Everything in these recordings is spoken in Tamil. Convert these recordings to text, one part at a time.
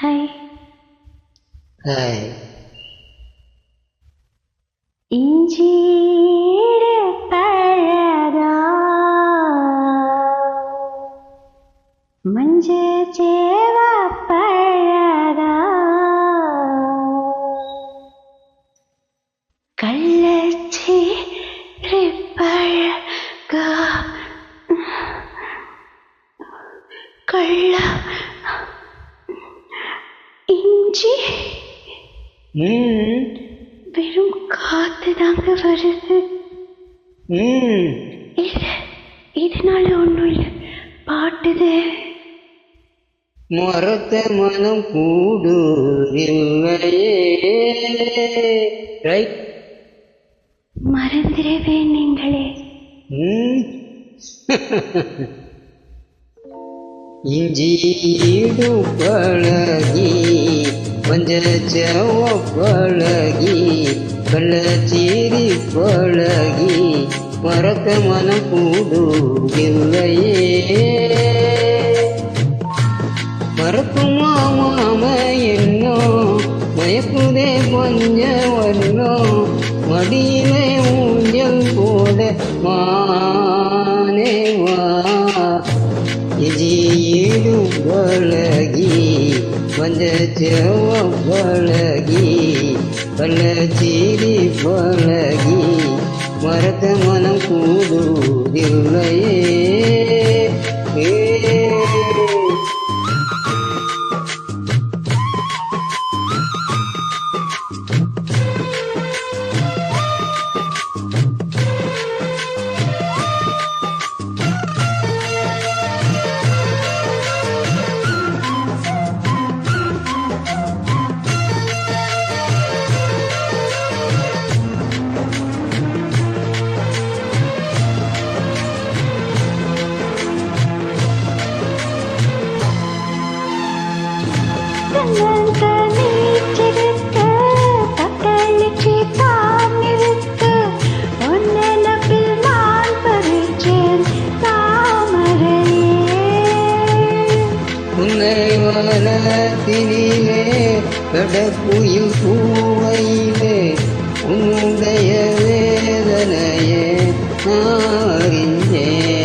ஹாய். ஹாய். இஞ்சீடு பழகா மஞ்ச சேவ பழகா கள்ளச்சீரு பழகா கள்ள இஞ்சி வெறும் காத்து தாங்க வருது. இதனால ஒன்றும் இல்லை, பாட்டுது. மரத்த மனம் கூடுதில்லையே. ரைட். மறந்துடவே நீங்களே. இஞ்சீடு பழகி பஞ்சச்சவ பழகி கள்ளச்சீரி பழகி மறக்க மனம் கூடுதில்லையே. மறக்குமா மாம என்னோ மயக்குதே கொஞ்ச வண்ணோ மடியிலே ஊஞ்சல் போட மானே வா. இஜீடு பழகி பஞ்சச்சவ பழகி கள்ளச்சீரி பழகி மறக்க மனம் கூடுதில்லையே. வனத்தினிலே கடற்குயில் பூவையிலே உன்னுடைய வேதனையே அறிஞ்சேன்.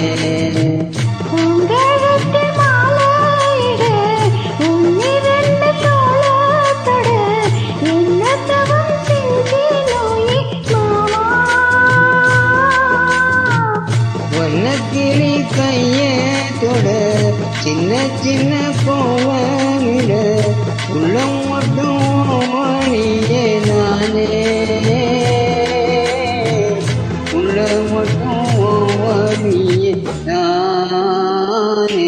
வண்ணக்கிளி கையே தொட சின்ன சின்ன கோவமிட உள்ளம் மட்டும் மணியே நானே உள்ளம் மட்டும் மணியே நானே.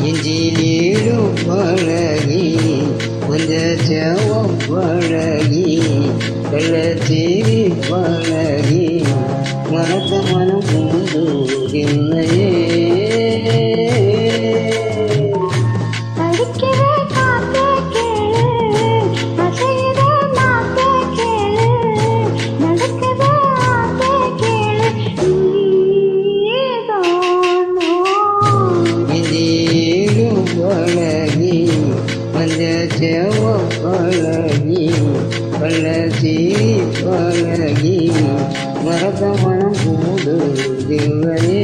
இஞ்சிலீடு பழகி பஞ்சச்சவ பழகி கள்ளச்சீரி பழகி மறக்க மனம் கூடுதில்லையே. பழகி பஞ்சச்சவ பழகி கள்ளச்சீரி பழகி மறக்க மனம் கூடுதில்லையே.